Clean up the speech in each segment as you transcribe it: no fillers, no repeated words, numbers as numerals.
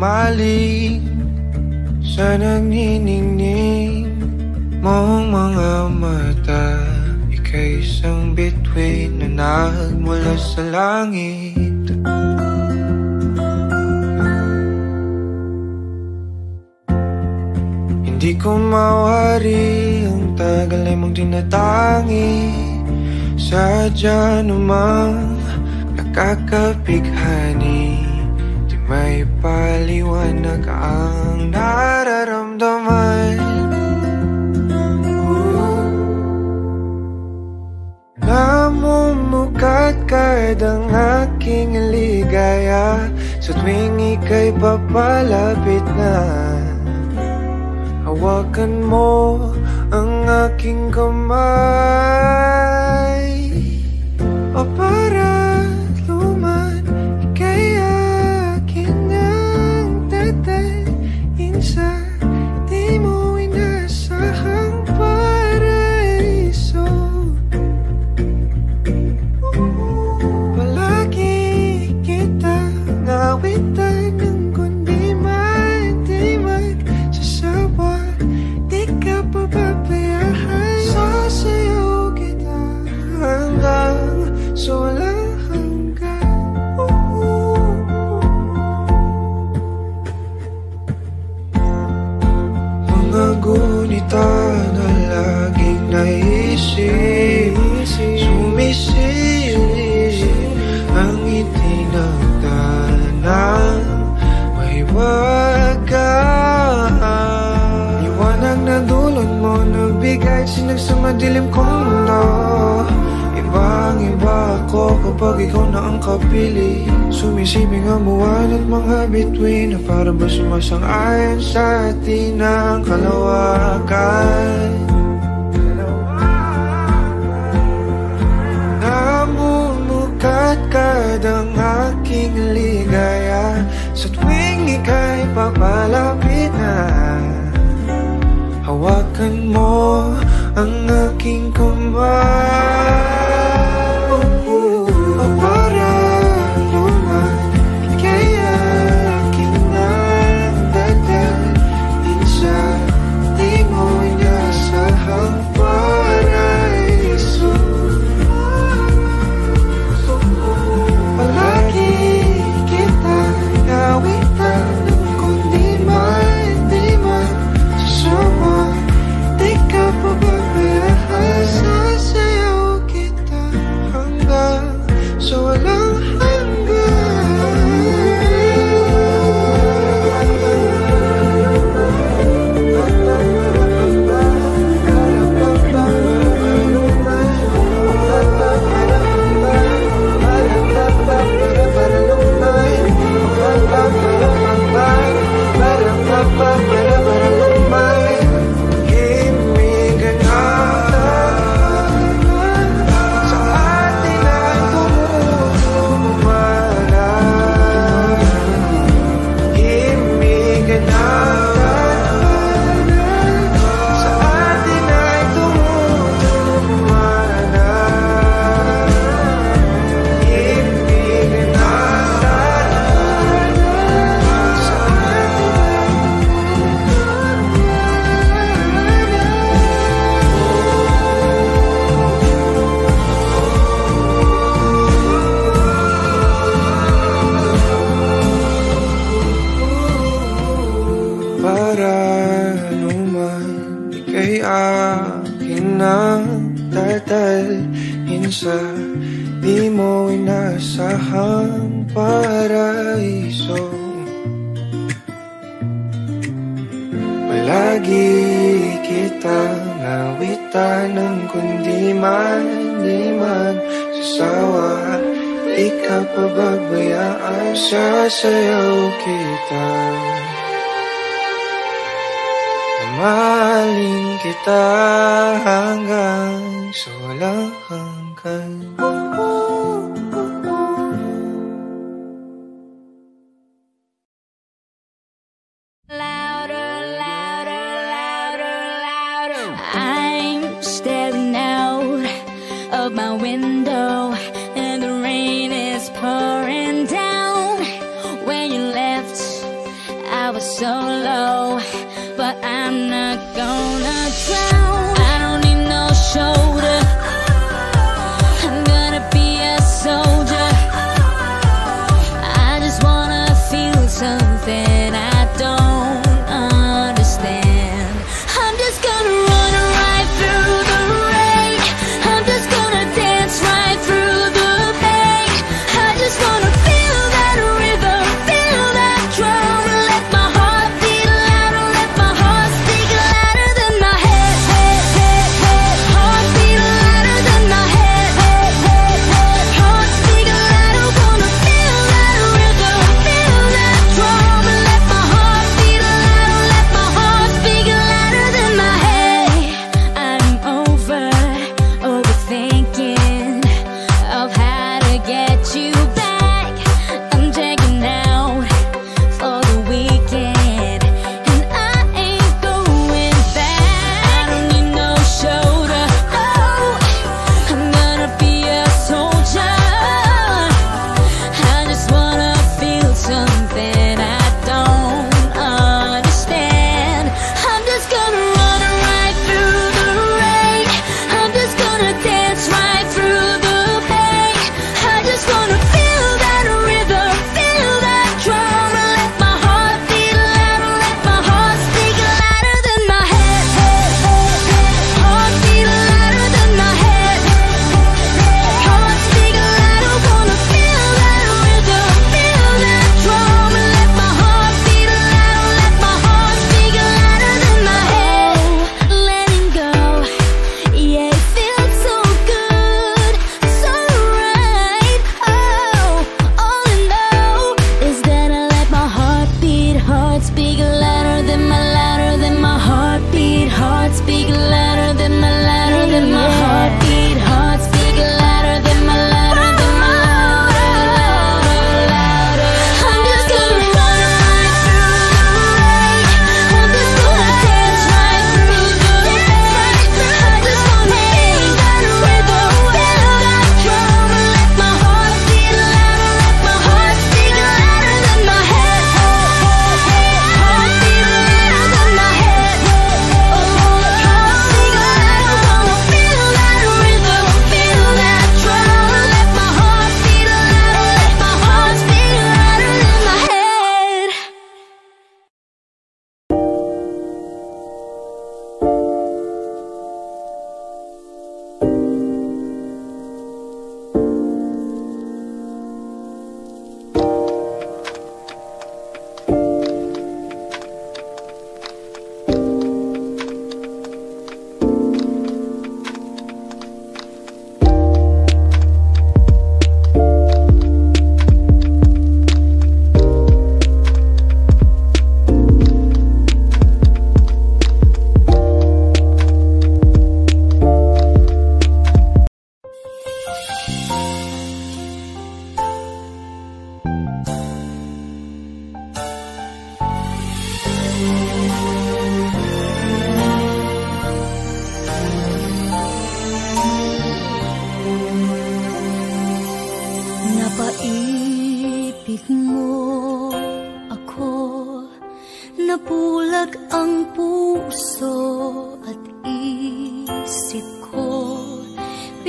humaling sa nagniningning mong mga mata. Ika'y isang bituin na nagmula sa langit. Hindi ko mawari ang tagal ay mong tinatangi. Sadya namang nakakapighani, di may paliwanag ang nararamdaman. Namumukat kadang aking ligaya sa tuwing ika'y papalapit na. Hawakan mo ang aking kamay, o para't luman, ika'y akin ang tatalin sa di mo inasahang paraiso. Palagi kita ngawitan ng kundi man di magsasawa. Di ka pababayaan, sasayaw kita hanggang sa walang hanggan. Mga gunita na laging naisip, sumisilip ang ngiti ng tanang may wagaan. Liwanag na dulot mo nagbigay sinag sa madilim kong mundo. Ibang-iba ako kapag ikaw na ang kapili. Sumisibing ang buwan at mga bituin na para ba sumasang-ayon sa atin ang kalawakan. Namumukat kadang aking ligaya sa tuwing ika'y papalapit na. Hawakan mo ang aking kamay, o para luman, ika'y akin ang dadalhin sa di mo inasahang paraiso. Palagi kita ngawitan ng kundi man di magsasawa. Di ka pababayaan, sasayaw kita hanggang sa walang sa di mo inasahang paraiso. Palagi kita nawitan ng kundi man di magsasawa. Di ka pababayaan, sasayaw kita. Mamahalin kita hanggang sa walang hanggan. I'm staring out of my window and the rain is pouring down. When you left,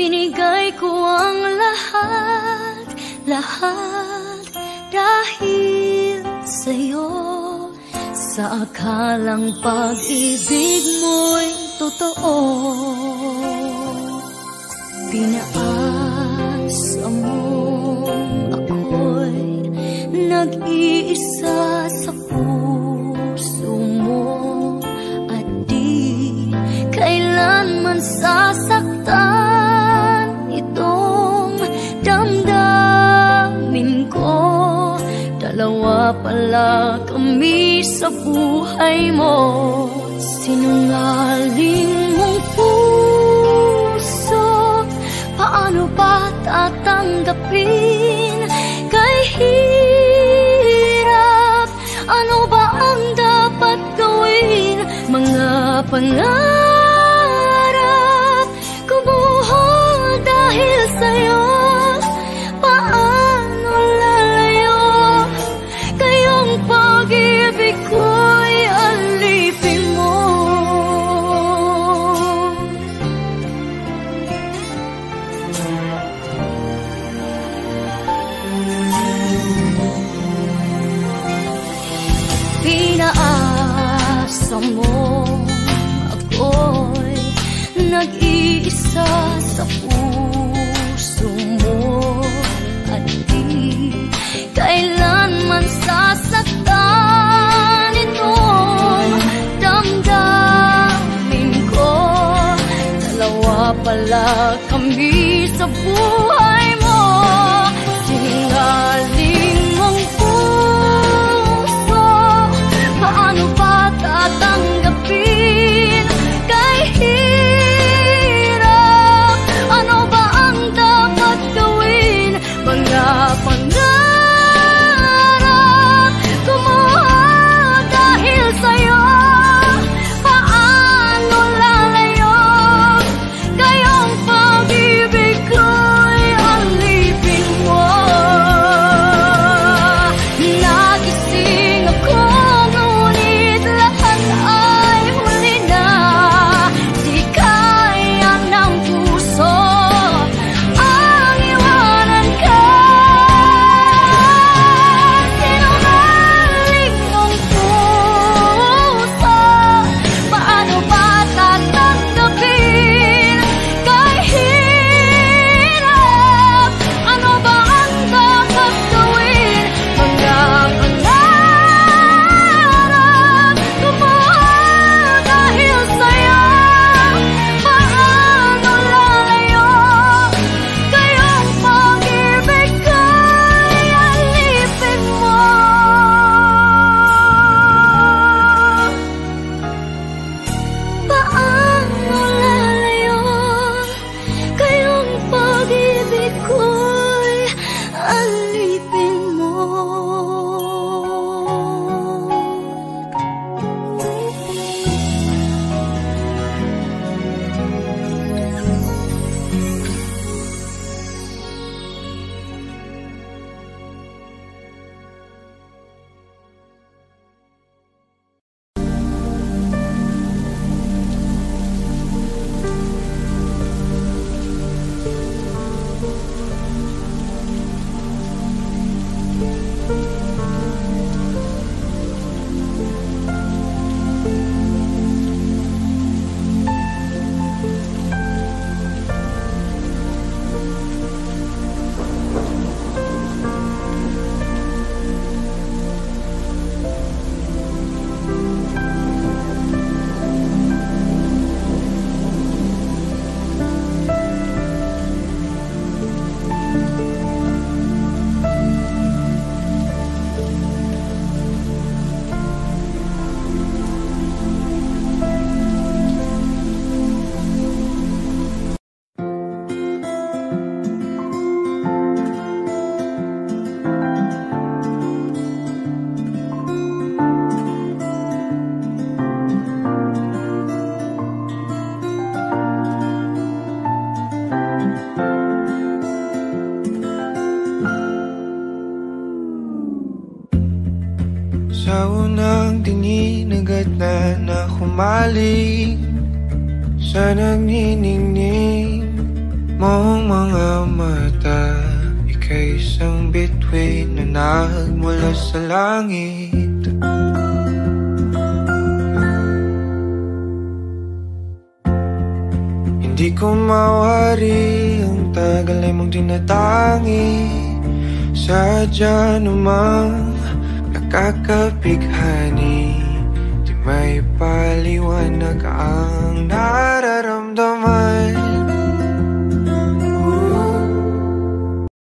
Binigay ko ang lahat, lahat dahil sa'yo. Sa akalang pag-ibig mo'y totoo, pinaasa mong ako'y nag-iisa sa puso mo, at di kailanman sasaktan itong damdamin ko. Dalawa pala kami sa buhay mo. Sinungaling mong puso, paano ba tatanggapin? Kay hirap, ano ba ang dapat gawin? Mga pangarap kumuha dahil sa'yo. Paano lalayo? Kayong pag-ibig ko'y alipin mo. Pinaasa mo ako'y nag-iisa sa puso mo, at di kailanman sasaktan itong damdamin ko. Dalawa pala kami sa buhay mo. Sinungaling mong puso, paano ba tatanggapin? Kay hirap, ano ba ang dapat gawin? Mga pangarap kumuha dahil sa'yo. Paano lalayo? Kayong pag-ibig ko'y alipin mo. Nagising ako, ngunit lahat ay huli na. Di kaya ng puso ang iwanan ka. Sinungaling mong puso, paano ba tatanggapin? Kay hirap, ano ba ang dapat gawin? Mga pangarap kumuha dahil sa'yo. Paano lalayo? Kayong pag-ibig ko'y alipin mo. Paano lalayo? Kayong pag-ibig ko'y alipin mo. Sa unang tingin agad na humaling sa nagniningning mong mga mata. Ika'y isang bituin na nagmula sa langit. Hindi ko mawari ang tagal ay mong tinatangi. Sadya namang nakakapighani, di may paliwanag ang nararamdaman.